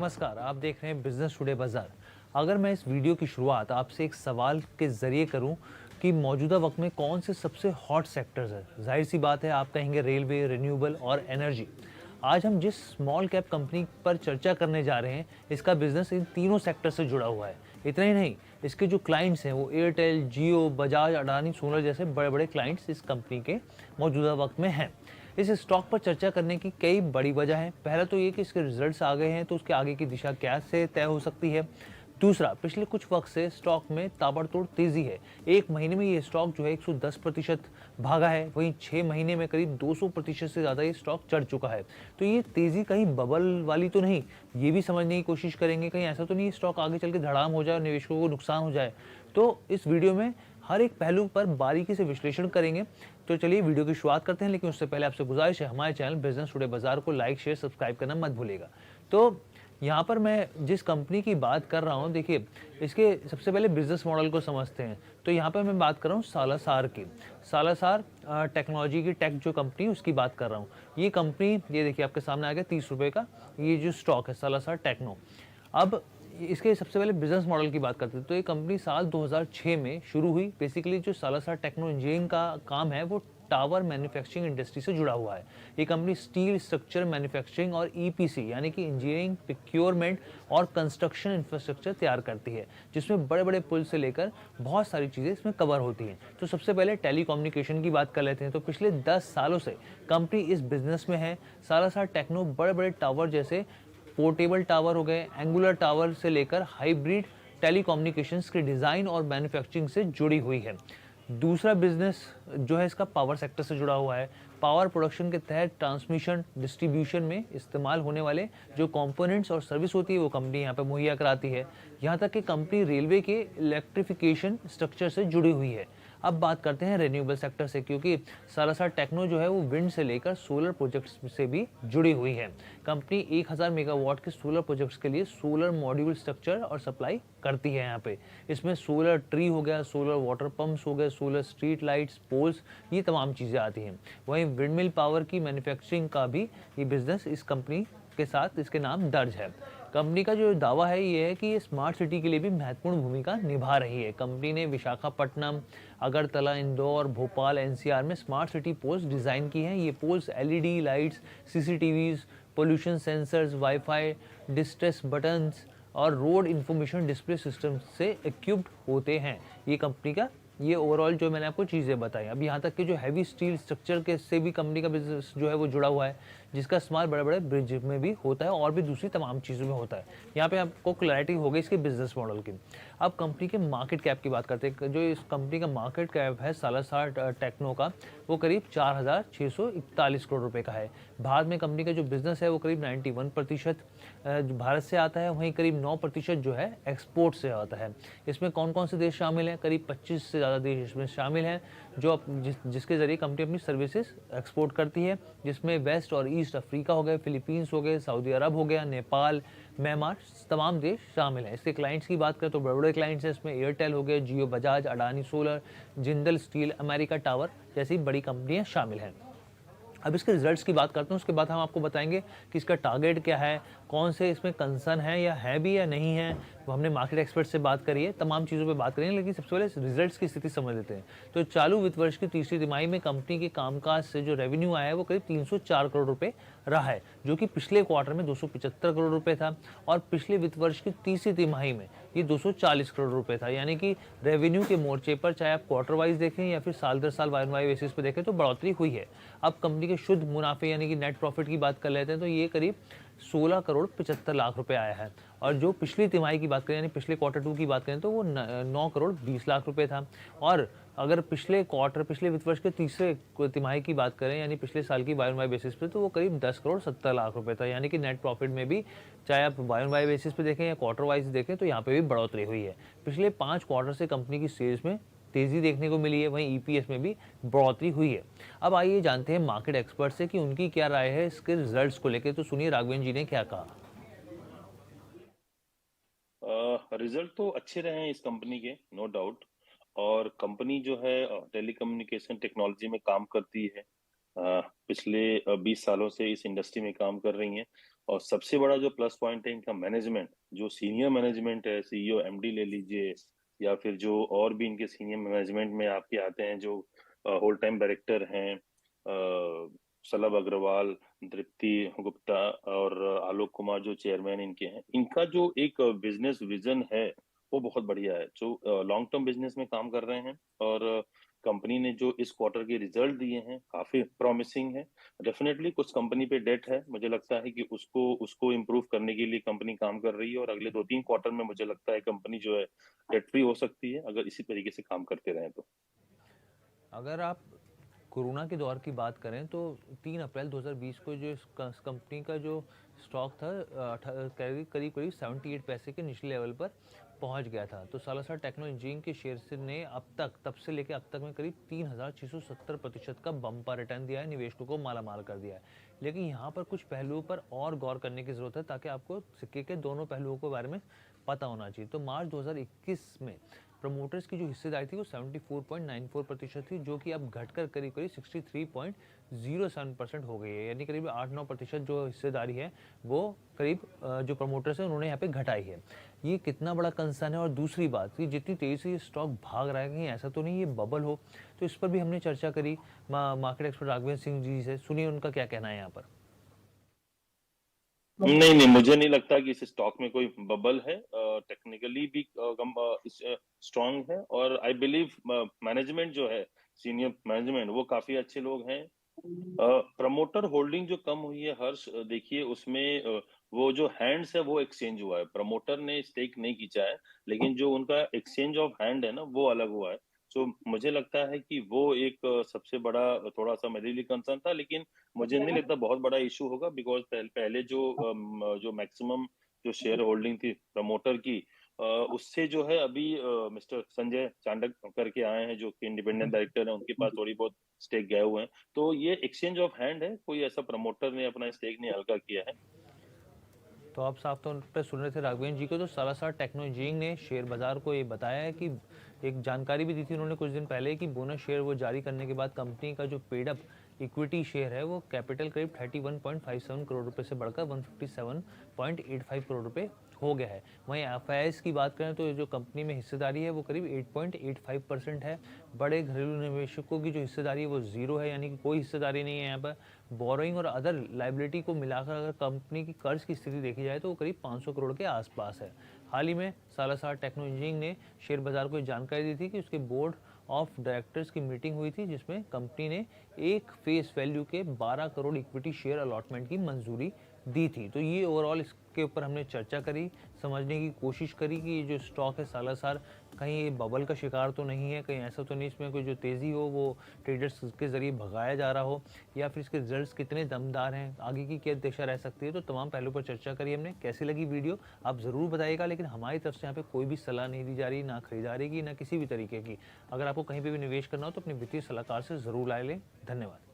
नमस्कार, आप देख रहे हैं बिजनेस टुडे बाजार। अगर मैं इस वीडियो की शुरुआत आपसे एक सवाल के जरिए करूं कि मौजूदा वक्त में कौन से सबसे हॉट सेक्टर्स हैं, जाहिर सी बात है आप कहेंगे रेलवे, रिन्यूएबल और एनर्जी। आज हम जिस स्मॉल कैप कंपनी पर चर्चा करने जा रहे हैं, इसका बिजनेस इन तीनों सेक्टर से जुड़ा हुआ है। इतना ही नहीं, इसके जो क्लाइंट्स हैं वो एयरटेल, जियो, बजाज, अडानी, सोलर जैसे बड़े बड़े क्लाइंट्स इस कंपनी के मौजूदा वक्त में हैं। इस स्टॉक पर चर्चा करने की कई बड़ी वजह है। पहला तो ये कि इसके रिजल्ट्स आ गए हैं, तो उसके आगे की दिशा क्या से तय हो सकती है। दूसरा, पिछले कुछ वक्त से स्टॉक में ताबड़तोड़ तेजी है। एक महीने में ये स्टॉक जो है 110% भागा है, वहीं 6 महीने में करीब 200% से ज़्यादा ये स्टॉक चढ़ चुका है। तो ये तेजी कहीं बबल वाली तो नहीं, ये भी समझने की कोशिश करेंगे कहीं ऐसा तो नहीं स्टॉक आगे चल के धड़ाम हो जाए और निवेशकों को नुकसान हो जाए। तो इस वीडियो में हर एक पहलू पर बारीकी से विश्लेषण करेंगे। तो चलिए वीडियो की शुरुआत करते हैं, लेकिन उससे पहले आपसे गुजारिश है हमारे चैनल बिजनेस टुडे बाजार को लाइक, शेयर, सब्सक्राइब करना मत भूलिएगा। तो यहाँ पर मैं जिस कंपनी की बात कर रहा हूँ, देखिए इसके सबसे पहले बिजनेस मॉडल को समझते हैं। तो यहाँ पर मैं बात कर रहा हूँ सालासार की। सालासार टेक्नोलॉजी की टेक जो कंपनी उसकी बात कर रहा हूँ। ये कंपनी, ये देखिए आपके सामने आ गया 30 रुपये का ये जो स्टॉक है सालासार टेक्नो। अब इसके सबसे पहले बिजनेस मॉडल की बात करते हैं तो ये कंपनी साल 2006 में शुरू हुई। बेसिकली जो सालासार टेक्नो इंजीनियरिंग का काम है वो टावर मैन्युफैक्चरिंग इंडस्ट्री से जुड़ा हुआ है। ये कंपनी स्टील स्ट्रक्चर मैन्युफैक्चरिंग और ईपीसी यानी कि इंजीनियरिंग, प्रोक्योरमेंट और कंस्ट्रक्शन इंफ्रास्ट्रक्चर तैयार करती है, जिसमें बड़े बड़े पुल से लेकर बहुत सारी चीज़ें इसमें कवर होती हैं। तो सबसे पहले टेलीकम्युनिकेशन की बात कर लेते हैं। तो पिछले 10 सालों से कंपनी इस बिजनेस में है। सालासार टेक्नो बड़े बड़े टावर जैसे पोर्टेबल टावर हो गए, एंगुलर टावर से लेकर हाइब्रिड टेलीकम्युनिकेशंस के डिज़ाइन और मैन्युफैक्चरिंग से जुड़ी हुई है। दूसरा बिजनेस जो है इसका पावर सेक्टर से जुड़ा हुआ है। पावर प्रोडक्शन के तहत ट्रांसमिशन डिस्ट्रीब्यूशन में इस्तेमाल होने वाले जो कंपोनेंट्स और सर्विस होती है वो कंपनी यहाँ पर मुहैया कराती है। यहाँ तक कि कंपनी रेलवे के इलेक्ट्रिफिकेशन स्ट्रक्चर से जुड़ी हुई है। अब बात करते हैं रिन्यूएबल सेक्टर से, क्योंकि सालासार टेक्नो जो है वो विंड से लेकर सोलर प्रोजेक्ट्स से भी जुड़ी हुई है। कंपनी 1000 मेगावाट के सोलर प्रोजेक्ट्स के लिए सोलर मॉड्यूल स्ट्रक्चर और सप्लाई करती है। यहाँ पे इसमें सोलर ट्री हो गया, सोलर वाटर पंप्स हो गए, सोलर स्ट्रीट लाइट्स, पोल्स, ये तमाम चीज़ें आती हैं। वहीं विंडमिल पावर की मैन्युफैक्चरिंग का भी ये बिजनेस इस कंपनी के साथ इसके नाम दर्ज है। कंपनी का जो दावा है ये है कि ये स्मार्ट सिटी के लिए भी महत्वपूर्ण भूमिका निभा रही है। कंपनी ने विशाखापट्टनम, अगरतला, इंदौर, भोपाल, एनसीआर में स्मार्ट सिटी पोल्स डिज़ाइन की हैं। ये poles LED lights, CCTVs, pollution sensors, WiFi, distress buttons और रोड इंफॉर्मेशन डिस्प्ले सिस्टम से इक्विप्ड होते हैं। ये कंपनी का ये ओवरऑल जो मैंने आपको चीज़ें बताई। अब यहाँ तक कि जो हैवी स्टील स्ट्रक्चर के से भी कंपनी का बिजनेस जो है वो जुड़ा हुआ है, जिसका इस्तेमाल बड़े बड़े ब्रिज में भी होता है और भी दूसरी तमाम चीज़ों में होता है। यहाँ पे आपको क्लैरिटी हो गई इसके बिजनेस मॉडल की। अब कंपनी के मार्केट कैप की बात करते हैं। जो इस कंपनी का मार्केट कैप है सालासार टेक्नो का, वो करीब 4641 करोड़ रुपए का है। भारत में कंपनी का जो बिजनेस है वो करीब 91% भारत से आता है, वहीं करीब 9% जो है एक्सपोर्ट से आता है। इसमें कौन कौन से देश शामिल हैं? करीब 25 से ज़्यादा देश इसमें शामिल हैं, जो जिसके ज़रिए कंपनी अपनी सर्विसेज एक्सपोर्ट करती है, जिसमें वेस्ट और ईस्ट अफ्रीका हो गए, फिलीपींस हो गए, सऊदी अरब हो गया, नेपाल, म्यांमार, तमाम देश शामिल हैं। इसके क्लाइंट्स की बात करें तो बड़े बड़े क्लाइंट्स हैं इसमें एयरटेल हो गए, Jio, Bajaj, Adani solar, Jindal steel, America tower जैसी बड़ी कंपनियां शामिल हैं। अब इसके रिजल्ट्स की बात करते हैं, उसके बाद हम आपको बताएंगे कि इसका टारगेट क्या है, कौन से इसमें कंसर्न है या है भी या नहीं है। वो हमने मार्केट एक्सपर्ट से बात करी है, तमाम चीज़ों पे बात करेंगे, लेकिन सबसे पहले रिजल्ट्स की स्थिति समझ लेते हैं। तो चालू वित्त वर्ष की तीसरी तिमाही में कंपनी के कामकाज से जो रेवेन्यू आया है वो करीब 304 करोड़ रुपए रहा है, जो कि पिछले क्वार्टर में 275 करोड़ रुपए था और पिछले वित्त वर्ष की तीसरी तिमाही में ये 240 करोड़ रुपए था। यानी कि रेवेन्यू के मोर्चे पर चाहे आप क्वार्टर वाइज देखें या फिर साल दर साल वाई बेसिस पे देखें तो बढ़ोतरी हुई है। अब कंपनी के शुद्ध मुनाफे यानी कि नेट प्रॉफिट की बात कर लेते हैं तो ये करीब 16 करोड़ 75 लाख रुपए आया है। और जो पिछली तिमाही की बात करें यानी पिछले क्वार्टर 2 की बात करें तो वो 9 करोड़ 20 लाख रुपए था। और अगर पिछले वित्त वर्ष के तीसरे तिमाही की बात करें यानी पिछले साल की वाई बेसिस पे तो वो करीब 10 करोड़ 70 लाख रुपए था। यानी कि नेट प्रॉफिट में भी चाहे आप वाई बेसिस पे देखें या क्वार्टर वाइज देखें तो यहाँ पे भी बढ़ोतरी हुई है। पिछले 5 क्वार्टर से कंपनी की सेल्स में तेजी देखने को मिली है, वहीं ईपीएस में भी बढ़ोतरी हुई है। अब आइए जानते हैं मार्केट एक्सपर्ट से कि उनकी क्या राय है इसके रिजल्ट्स को लेकर। तो सुनिए राघवेंद्र जी ने क्या कहा। रिजल्ट तो अच्छे रहे हैं इस कंपनी के, नो डाउट। और कंपनी जो है टेलीकम्युनिकेशन टेक्नोलॉजी में काम करती है। पिछले 20 सालों से इस इंडस्ट्री में काम कर रही हैं और सबसे बड़ा जो प्लस पॉइंट है इनका मैनेजमेंट, जो सीनियर मैनेजमेंट है, सीईओ, एमडी ले लीजिए या फिर जो और भी इनके सीनियर मैनेजमेंट में आपके आते हैं जो होल टाइम डायरेक्टर हैं, शलभ अग्रवाल, दीप्ति गुप्ता और आलोक कुमार जो चेयरमैन इनके हैं, इनका जो एक बिजनेस विजन है वो बहुत बढ़िया है। जो लॉन्ग टर्म बिजनेस में काम कर रहे हैं और कंपनी ने जो इस क्वार्टर के रिजल्ट दिए हैं काफी प्रॉमिसिंग है। डेफिनेटली कुछ कंपनी पे डेट है, मुझे लगता है कि उसको उसको इम्प्रूव करने के लिए कंपनी काम कर रही है और अगले 2-3 क्वार्टर में मुझे लगता है कंपनी जो है डेट फ्री हो सकती है अगर इसी तरीके से काम करते रहें तो। अगर आप कोरोना के दौर की बात करें तो 3 अप्रैल 2020 को जो इस कंपनी का जो स्टॉक था करीब करीब 78 पैसे के निचले लेवल पर पहुंच गया था। तो सालासर टेक्नो इंजीनियरिंग के शेयर से ने अब तक तब से लेकर अब तक में करीब 3670% का बम्पर रिटर्न दिया है, निवेशकों को मालामाल कर दिया है। लेकिन यहाँ पर कुछ पहलुओं पर और गौर करने की ज़रूरत है ताकि आपको सिक्के के दोनों पहलुओं के बारे में पता होना चाहिए। तो मार्च 2021 में प्रमोटर्स की जो हिस्सेदारी थी वो 74.94% थी, जो कि अब घटकर करीब करीब 63.07% हो गई है, यानी करीब 8-9% जो हिस्सेदारी है वो करीब जो प्रमोटर्स हैं उन्होंने यहाँ पे घटाई है। ये कितना बड़ा कंसर्न है। और दूसरी बात कि जितनी तेज़ी से ये स्टॉक भाग रहा है, कहीं ऐसा तो नहीं ये बबल हो, तो इस पर भी हमने चर्चा करी मार्केट एक्सपर्ट राघवेंद्र सिंह जी से। सुनिए उनका क्या कहना है यहाँ पर। नहीं नहीं, मुझे नहीं लगता कि इस स्टॉक में कोई बबल है। टेक्निकली भी स्ट्रांग है और आई बिलीव मैनेजमेंट जो है, सीनियर मैनेजमेंट वो काफी अच्छे लोग हैं। प्रमोटर होल्डिंग जो कम हुई है हर्ष, देखिए उसमें वो जो हैंड्स है वो एक्सचेंज हुआ है, प्रमोटर ने स्टेक नहीं खींचा है, लेकिन जो उनका एक्सचेंज ऑफ हैंड है ना वो अलग हुआ है। सो मुझे लगता है कि वो एक सबसे बड़ा थोड़ा सा मेरे लिए कंसर्न था, लेकिन मुझे नहीं लगता बहुत बड़ा इशू होगा बिकॉज पहले जो मैक्सिमम जो शेयर होल्डिंग थी प्रमोटर की, उससे जो है अभी मिस्टर संजय चांडक करके आए हैं जो कि इंडिपेंडेंट डायरेक्टर हैं, उनके पास थोड़ी बहुत स्टेक गए हुए हैं। तो ये एक्सचेंज ऑफ हैंड है, कोई ऐसा प्रमोटर ने अपना स्टेक नहीं हल्का किया है। तो आप साफ तौर पर सुन रहे थे राघवेंद्र जी को। तो सालासर टेक्नो इंजीनियरिंग ने शेयर बाजार को ये बताया है कि एक जानकारी भी दी थी उन्होंने कुछ दिन पहले कि बोनस शेयर वो जारी करने के बाद कंपनी का जो पेड अप इक्विटी शेयर है वो कैपिटल करीब 31.57 करोड़ रुपए से बढ़कर 157.85 करोड़ रुपए हो गया है। वहीं एफआईआईज की बात करें तो जो कंपनी में हिस्सेदारी है वो करीब 8.85% है। बड़े घरेलू निवेशकों की जो हिस्सेदारी है वो जीरो है, यानी कि कोई हिस्सेदारी नहीं है यहाँ पर। बोरोइंग और अदर लाइबिलिटी को मिलाकर अगर कंपनी की कर्ज की स्थिति देखी जाए तो वो करीब 500 करोड़ के आसपास है। हाल ही में सालासर टेक्नो इंजीनियरिंग ने शेयर बाजार को जानकारी दी थी कि उसके बोर्ड ऑफ डायरेक्टर्स की मीटिंग हुई थी जिसमें कंपनी ने एक फेस वैल्यू के 12 करोड़ इक्विटी शेयर अलॉटमेंट की मंजूरी दी थी। तो ये ओवरऑल इसके ऊपर हमने चर्चा करी, समझने की कोशिश करी कि ये जो स्टॉक है सालासर कहीं ये बबल का शिकार तो नहीं है, कहीं ऐसा तो नहीं इसमें कोई जो तेज़ी हो वो ट्रेडर्स के ज़रिए भगाया जा रहा हो, या फिर इसके रिजल्ट्स कितने दमदार हैं, आगे की क्या दिशा रह सकती है। तो तमाम पहलुओं पर चर्चा करी हमने। कैसी लगी वीडियो आप ज़रूर बताइएगा, लेकिन हमारी तरफ से यहाँ पे कोई भी सलाह नहीं दी जा रही, ना खरीदारी की ना किसी भी तरीके की। अगर आपको कहीं पर भी निवेश करना हो तो अपने वित्तीय सलाहकार से ज़रूर राय लें। धन्यवाद।